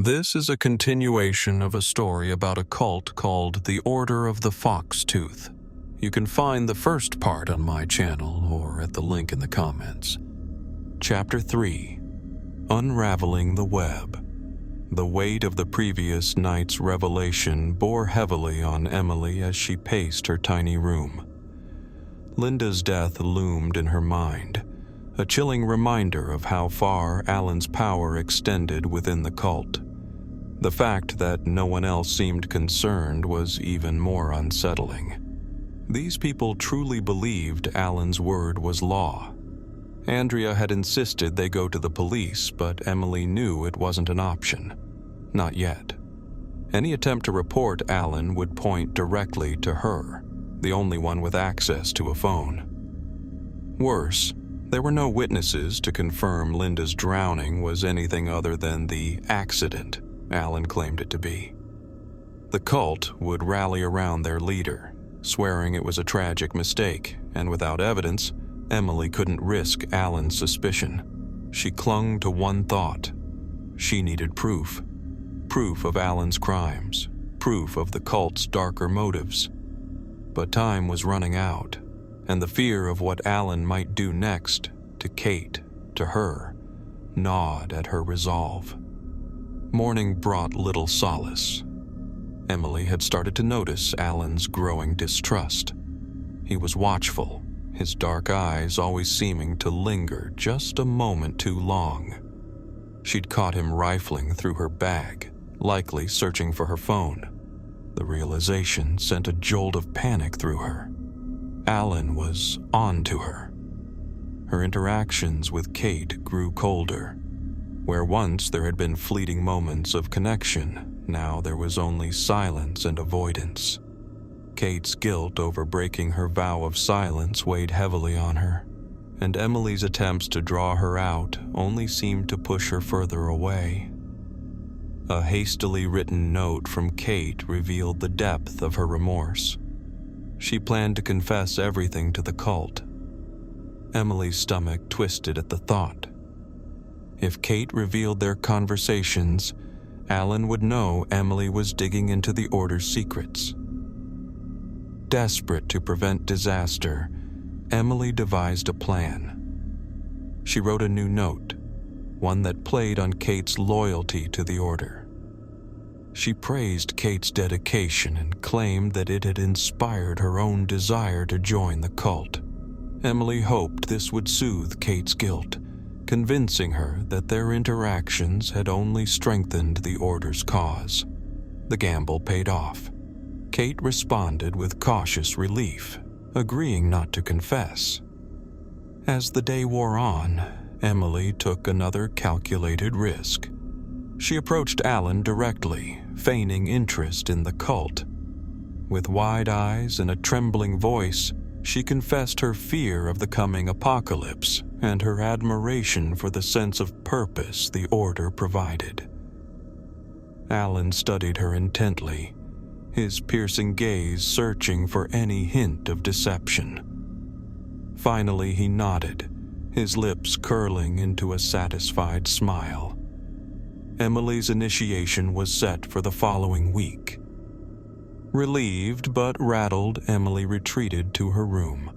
This is a continuation of a story about a cult called the Order of the Fox-Tooth. You can find the first part on my channel or at the link in the comments. Chapter 3: Unraveling the Web. The weight of the previous night's revelation bore heavily on Emily as she paced her tiny room. Linda's death loomed in her mind, a chilling reminder of how far Allan's power extended within the cult. The fact that no one else seemed concerned was even more unsettling. These people truly believed Allan's word was law. Andrea had insisted they go to the police, but Emily knew it wasn't an option. Not yet. Any attempt to report Allan would point directly to her, the only one with access to a phone. Worse, there were no witnesses to confirm Linda's drowning was anything other than the accident Allan claimed it to be. The cult would rally around their leader, swearing it was a tragic mistake, and without evidence, Emily couldn't risk Allan's suspicion. She clung to one thought. She needed proof. Proof of Allan's crimes. Proof of the cult's darker motives. But time was running out, and the fear of what Allan might do next, to Kate, to her, gnawed at her resolve. Morning brought little solace. Emily had started to notice Allan's growing distrust. He was watchful, his dark eyes always seeming to linger just a moment too long. She'd caught him rifling through her bag, likely searching for her phone. The realization sent a jolt of panic through her. Allan was on to her. Her interactions with Kate grew colder. Where once there had been fleeting moments of connection, now there was only silence and avoidance. Kate's guilt over breaking her vow of silence weighed heavily on her, and Emily's attempts to draw her out only seemed to push her further away. A hastily written note from Kate revealed the depth of her remorse. She planned to confess everything to the cult. Emily's stomach twisted at the thought. If Kate revealed their conversations, Allan would know Emily was digging into the Order's secrets. Desperate to prevent disaster, Emily devised a plan. She wrote a new note, one that played on Kate's loyalty to the Order. She praised Kate's dedication and claimed that it had inspired her own desire to join the cult. Emily hoped this would soothe Kate's guilt, convincing her that their interactions had only strengthened the Order's cause. The gamble paid off. Kate responded with cautious relief, agreeing not to confess. As the day wore on, Emily took another calculated risk. She approached Allan directly, feigning interest in the cult. With wide eyes and a trembling voice, she confessed her fear of the coming apocalypse and her admiration for the sense of purpose the Order provided. Allan studied her intently, his piercing gaze searching for any hint of deception. Finally, he nodded, his lips curling into a satisfied smile. Emily's initiation was set for the following week. Relieved but rattled, Emily retreated to her room.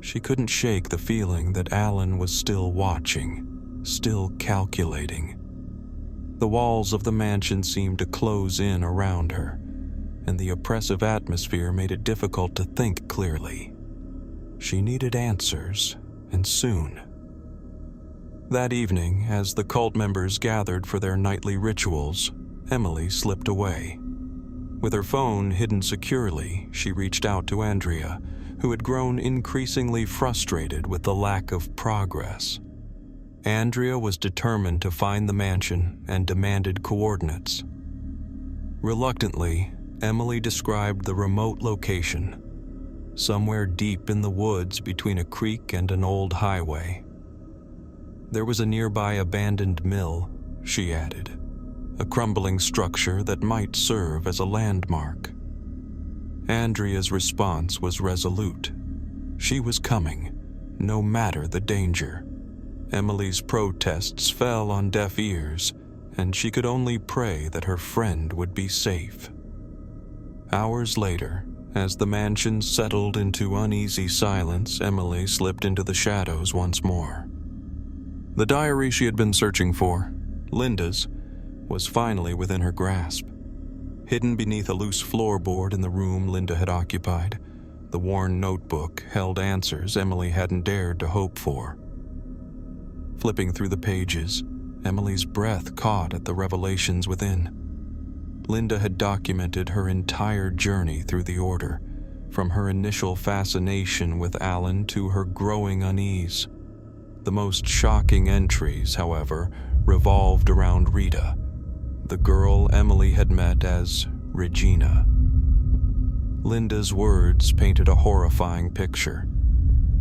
She couldn't shake the feeling that Allan was still watching, still calculating. The walls of the mansion seemed to close in around her, and the oppressive atmosphere made it difficult to think clearly. She needed answers, and soon. That evening, as the cult members gathered for their nightly rituals, Emily slipped away. With her phone hidden securely, she reached out to Andrea, who had grown increasingly frustrated with the lack of progress. Andrea was determined to find the mansion and demanded coordinates. Reluctantly, Emily described the remote location, somewhere deep in the woods between a creek and an old highway. There was a nearby abandoned mill, she added, a crumbling structure that might serve as a landmark. Andrea's response was resolute. She was coming, no matter the danger. Emily's protests fell on deaf ears, and she could only pray that her friend would be safe. Hours later, as the mansion settled into uneasy silence, Emily slipped into the shadows once more. The diary she had been searching for, Linda's, was finally within her grasp. Hidden beneath a loose floorboard in the room Linda had occupied, the worn notebook held answers Emily hadn't dared to hope for. Flipping through the pages, Emily's breath caught at the revelations within. Linda had documented her entire journey through the Order, from her initial fascination with Allan to her growing unease. The most shocking entries, however, revolved around Rita, the girl Emily had met as Regina. Linda's words painted a horrifying picture.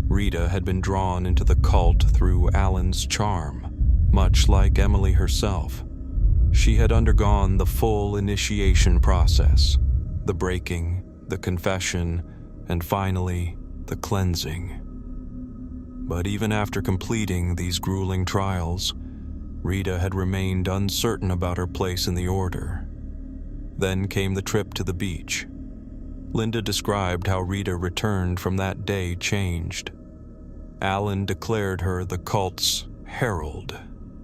Rita had been drawn into the cult through Allan's charm, much like Emily herself. She had undergone the full initiation process, the breaking, the confession, and finally, the cleansing. But even after completing these grueling trials, Rita had remained uncertain about her place in the Order. Then came the trip to the beach. Linda described how Rita returned from that day changed. Allan declared her the cult's herald,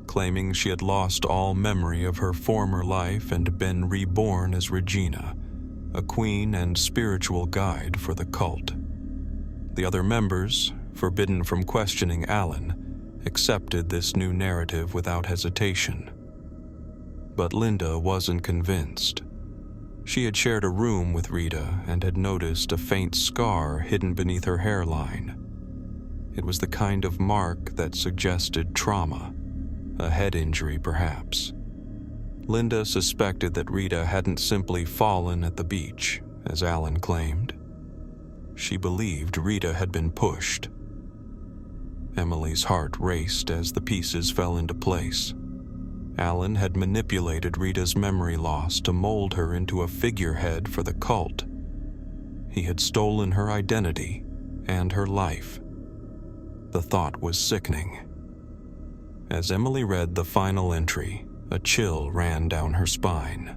claiming she had lost all memory of her former life and been reborn as Regina, a queen and spiritual guide for the cult. The other members, forbidden from questioning Allan, accepted this new narrative without hesitation. But Linda wasn't convinced. She had shared a room with Rita and had noticed a faint scar hidden beneath her hairline. It was the kind of mark that suggested trauma, a head injury perhaps. Linda suspected that Rita hadn't simply fallen at the beach, as Allan claimed. She believed Rita had been pushed. Emily's heart raced as the pieces fell into place. Allan had manipulated Rita's memory loss to mold her into a figurehead for the cult. He had stolen her identity and her life. The thought was sickening. As Emily read the final entry, a chill ran down her spine.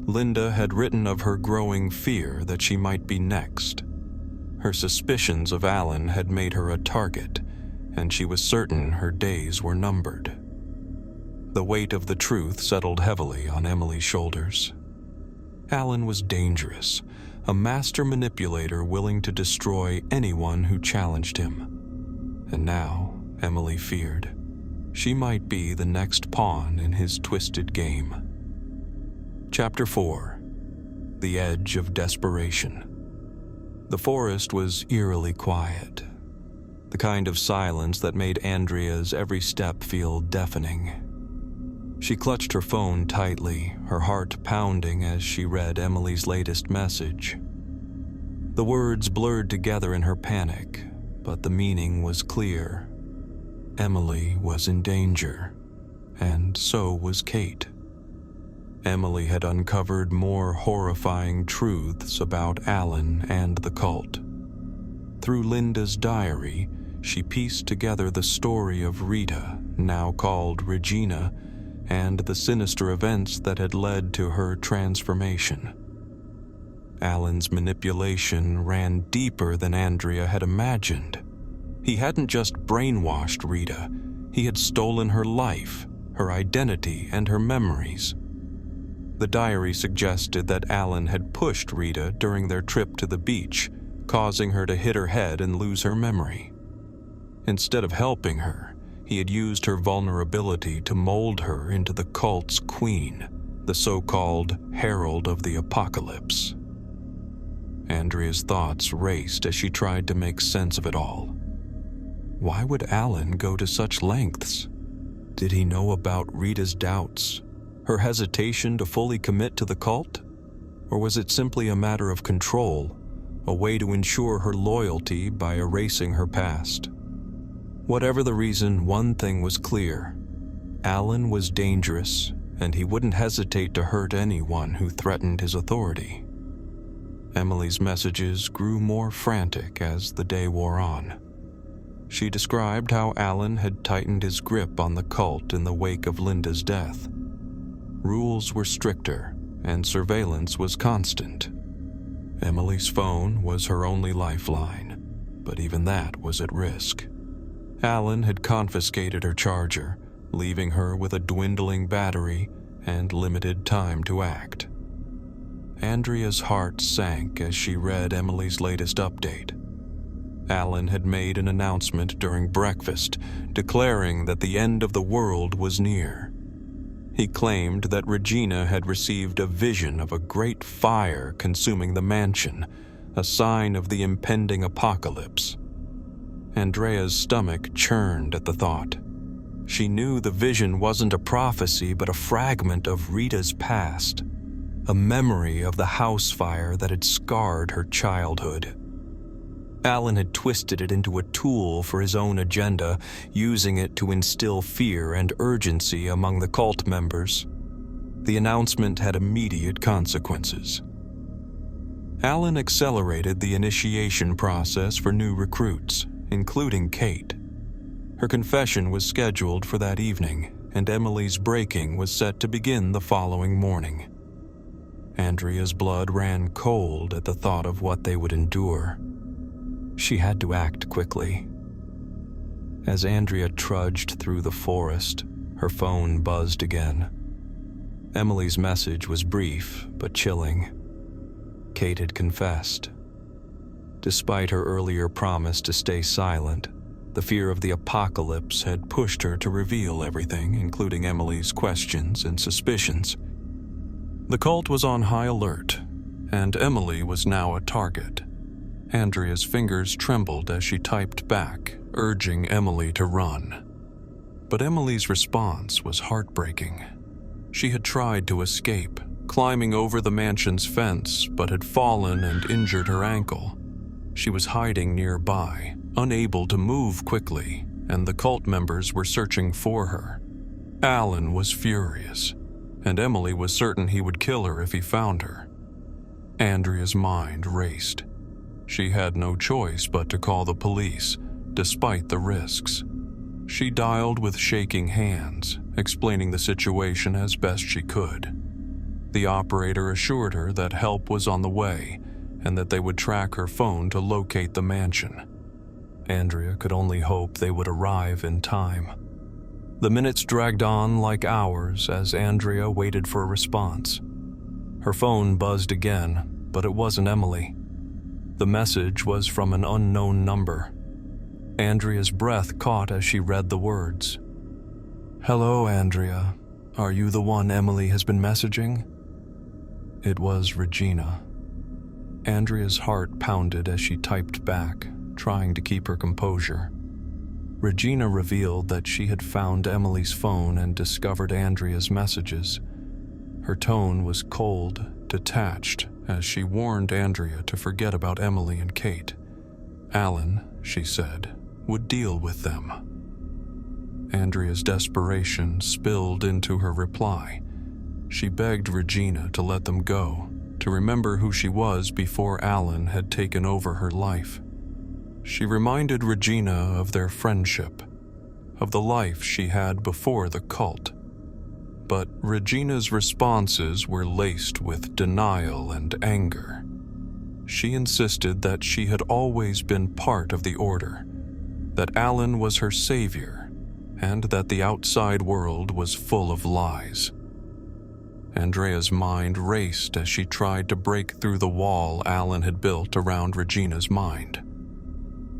Linda had written of her growing fear that she might be next. Her suspicions of Allan had made her a target, and she was certain her days were numbered. The weight of the truth settled heavily on Emily's shoulders. Allan was dangerous, a master manipulator willing to destroy anyone who challenged him. And now, Emily feared, she might be the next pawn in his twisted game. Chapter 4. The Edge of Desperation. The forest was eerily quiet, the kind of silence that made Andrea's every step feel deafening. She clutched her phone tightly, her heart pounding as she read Emily's latest message. The words blurred together in her panic, but the meaning was clear. Emily was in danger, and so was Kate. Emily had uncovered more horrifying truths about Allan and the cult. Through Linda's diary, she pieced together the story of Rita, now called Regina, and the sinister events that had led to her transformation. Allan's manipulation ran deeper than Andrea had imagined. He hadn't just brainwashed Rita, he had stolen her life, her identity, and her memories. The diary suggested that Allan had pushed Rita during their trip to the beach, causing her to hit her head and lose her memory. Instead of helping her, he had used her vulnerability to mold her into the cult's queen, the so-called Herald of the Apocalypse. Andrea's thoughts raced as she tried to make sense of it all. Why would Allan go to such lengths? Did he know about Rita's doubts, her hesitation to fully commit to the cult? Or was it simply a matter of control, a way to ensure her loyalty by erasing her past? Whatever the reason, one thing was clear. Allan was dangerous, and he wouldn't hesitate to hurt anyone who threatened his authority. Emily's messages grew more frantic as the day wore on. She described how Allan had tightened his grip on the cult in the wake of Linda's death, Rules were stricter, and surveillance was constant. Emily's phone was her only lifeline, but even that was at risk. Allan had confiscated her charger, leaving her with a dwindling battery and limited time to act. Andrea's heart sank as she read Emily's latest update. Allan had made an announcement during breakfast, declaring that the end of the world was near. He claimed that Regina had received a vision of a great fire consuming the mansion, a sign of the impending apocalypse. Andrea's stomach churned at the thought. She knew the vision wasn't a prophecy but a fragment of Rita's past, a memory of the house fire that had scarred her childhood. Allan had twisted it into a tool for his own agenda, using it to instill fear and urgency among the cult members. The announcement had immediate consequences. Allan accelerated the initiation process for new recruits, including Kate. Her confession was scheduled for that evening, and Emily's breaking was set to begin the following morning. Andrea's blood ran cold at the thought of what they would endure. She had to act quickly. As Andrea trudged through the forest, her phone buzzed again. Emily's message was brief but chilling. Kate had confessed. Despite her earlier promise to stay silent, the fear of the apocalypse had pushed her to reveal everything, including Emily's questions and suspicions. The cult was on high alert, and Emily was now a target. Andrea's fingers trembled as she typed back, urging Emily to run. But Emily's response was heartbreaking. She had tried to escape, climbing over the mansion's fence, but had fallen and injured her ankle. She was hiding nearby, unable to move quickly, and the cult members were searching for her. Allan was furious, and Emily was certain he would kill her if he found her. Andrea's mind raced. She had no choice but to call the police, despite the risks. She dialed with shaking hands, explaining the situation as best she could. The operator assured her that help was on the way, and that they would track her phone to locate the mansion. Andrea could only hope they would arrive in time. The minutes dragged on like hours as Andrea waited for a response. Her phone buzzed again, but it wasn't Emily. The message was from an unknown number. Andrea's breath caught as she read the words. "Hello, Andrea. Are you the one Emily has been messaging?" It was Regina. Andrea's heart pounded as she typed back, trying to keep her composure. Regina revealed that she had found Emily's phone and discovered Andrea's messages. Her tone was cold, detached, as she warned Andrea to forget about Emily and Kate. Allan, she said, would deal with them. Andrea's desperation spilled into her reply. She begged Regina to let them go, to remember who she was before Allan had taken over her life. She reminded Regina of their friendship, of the life she had before the cult. But Regina's responses were laced with denial and anger. She insisted that she had always been part of the Order, that Allan was her savior, and that the outside world was full of lies. Andrea's mind raced as she tried to break through the wall Allan had built around Regina's mind.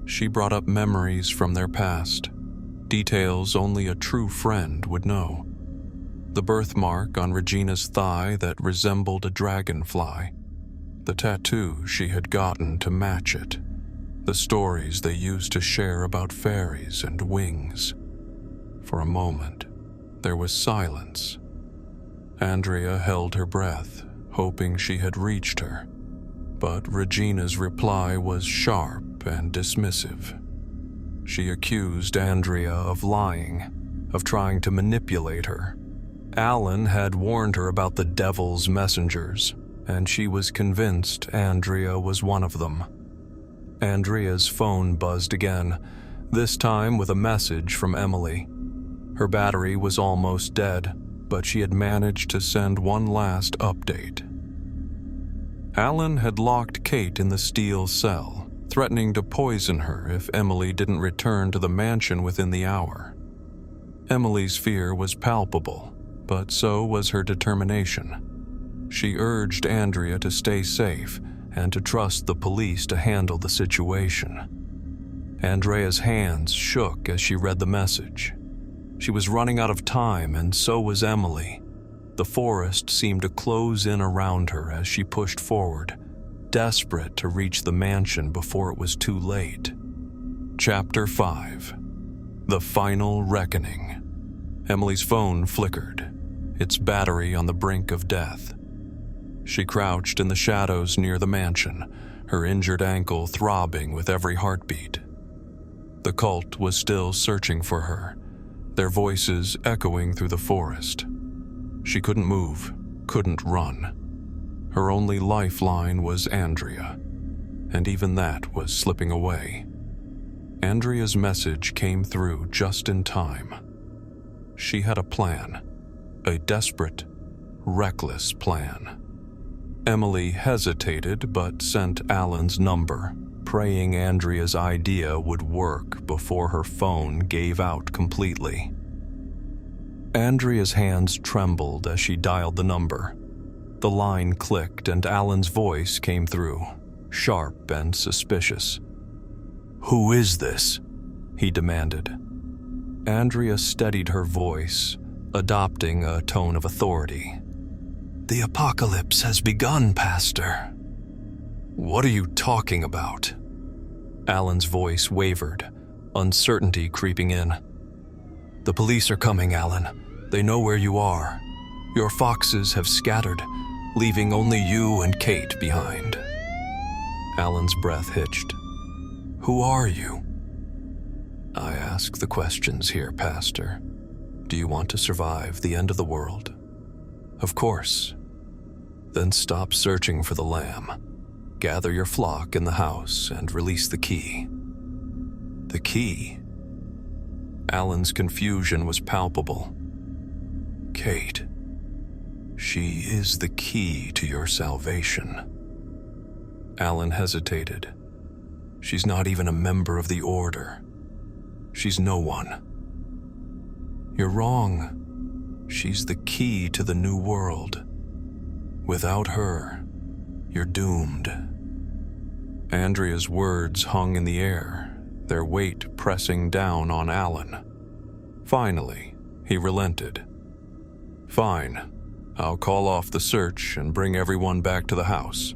She brought up memories from their past, details only a true friend would know. The birthmark on Regina's thigh that resembled a dragonfly, the tattoo she had gotten to match it, the stories they used to share about fairies and wings. For a moment, there was silence. Andrea held her breath, hoping she had reached her, but Regina's reply was sharp and dismissive. She accused Andrea of lying, of trying to manipulate her. Allan had warned her about the devil's messengers, and she was convinced Andrea was one of them. Andrea's phone buzzed again, this time with a message from Emily. Her battery was almost dead, but she had managed to send one last update. Allan had locked Kate in the steel cell, threatening to poison her if Emily didn't return to the mansion within the hour. Emily's fear was palpable, but so was her determination. She urged Andrea to stay safe and to trust the police to handle the situation. Andrea's hands shook as she read the message. She was running out of time, and so was Emily. The forest seemed to close in around her as she pushed forward, desperate to reach the mansion before it was too late. Chapter 5. The Final Reckoning. Emily's phone flickered, its battery on the brink of death. She crouched in the shadows near the mansion, her injured ankle throbbing with every heartbeat. The cult was still searching for her, their voices echoing through the forest. She couldn't move, couldn't run. Her only lifeline was Andrea, and even that was slipping away. Andrea's message came through just in time. She had a plan, a desperate, reckless plan. Emily hesitated but sent Allan's number, praying Andrea's idea would work before her phone gave out completely. Andrea's hands trembled as she dialed the number. The line clicked and Allan's voice came through, sharp and suspicious. "Who is this?" he demanded. Andrea steadied her voice, adopting a tone of authority. "The apocalypse has begun, Pastor." "What are you talking about?" Allan's voice wavered, uncertainty creeping in. "The police are coming, Allan. They know where you are. Your foxes have scattered, leaving only you and Kate behind." Allan's breath hitched. "Who are you?" "I ask the questions here, Pastor. Do you want to survive the end of the world?" "Of course." "Then stop searching for the lamb. Gather your flock in the house and release the key." "The key?" Allan's confusion was palpable. "Kate, she is the key to your salvation." Allan hesitated. "She's not even a member of the Order. She's no one." "You're wrong. She's the key to the new world. Without her, you're doomed." Andrea's words hung in the air, their weight pressing down on Allan. Finally, he relented. "Fine. I'll call off the search and bring everyone back to the house."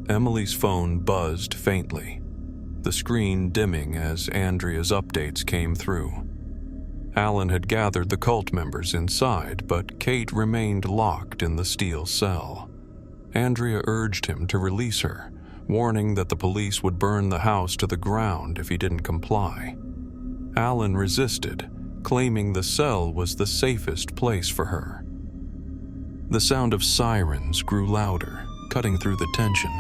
Emily's phone buzzed faintly, the screen dimming as Andrea's updates came through. Allan had gathered the cult members inside, but Kate remained locked in the steel cell. Andrea urged him to release her, warning that the police would burn the house to the ground if he didn't comply. Allan resisted, claiming the cell was the safest place for her. The sound of sirens grew louder, cutting through the tension.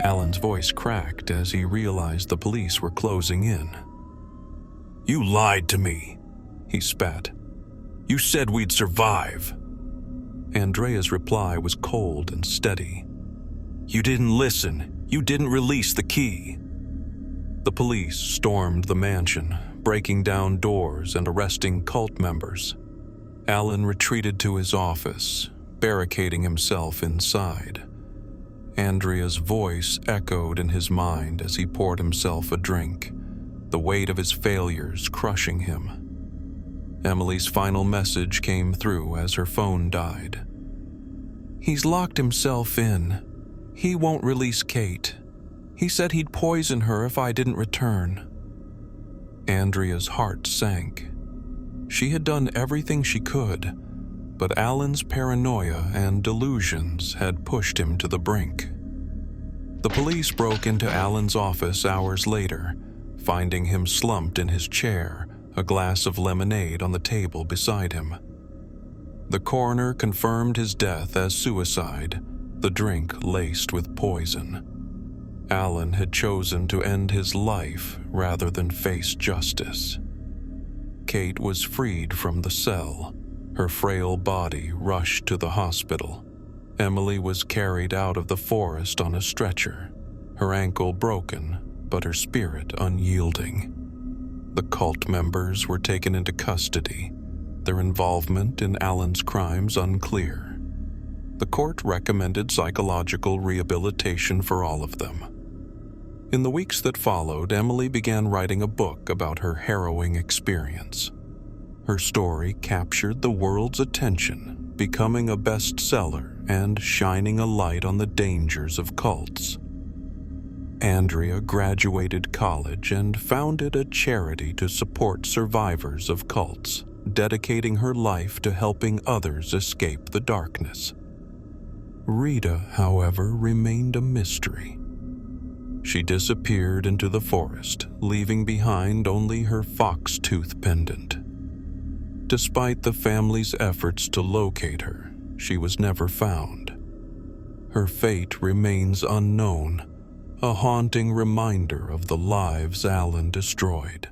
Allan's voice cracked as he realized the police were closing in. "You lied to me," he spat. "You said we'd survive." Andrea's reply was cold and steady. "You didn't listen. You didn't release the key." The police stormed the mansion, breaking down doors and arresting cult members. Allan retreated to his office, barricading himself inside. Andrea's voice echoed in his mind as he poured himself a drink, the weight of his failures crushing him. Emily's final message came through as her phone died. "He's locked himself in. He won't release Kate. He said he'd poison her if I didn't return." Andrea's heart sank. She had done everything she could, but Allan's paranoia and delusions had pushed him to the brink. The police broke into Allan's office hours later, finding him slumped in his chair, a glass of lemonade on the table beside him. The coroner confirmed his death as suicide, the drink laced with poison. Allan had chosen to end his life rather than face justice. Kate was freed from the cell, Her frail body rushed to the hospital. Emily was carried out of the forest on a stretcher, her ankle broken, but her spirit unyielding. The cult members were taken into custody, their involvement in Allan's crimes unclear. The court recommended psychological rehabilitation for all of them. In the weeks that followed, Emily began writing a book about her harrowing experience. Her story captured the world's attention, becoming a bestseller and shining a light on the dangers of cults. Andrea graduated college and founded a charity to support survivors of cults, dedicating her life to helping others escape the darkness. Rita, however, remained a mystery. She disappeared into the forest, leaving behind only her fox tooth pendant. Despite the family's efforts to locate her, she was never found. Her fate remains unknown, a haunting reminder of the lives Allan destroyed.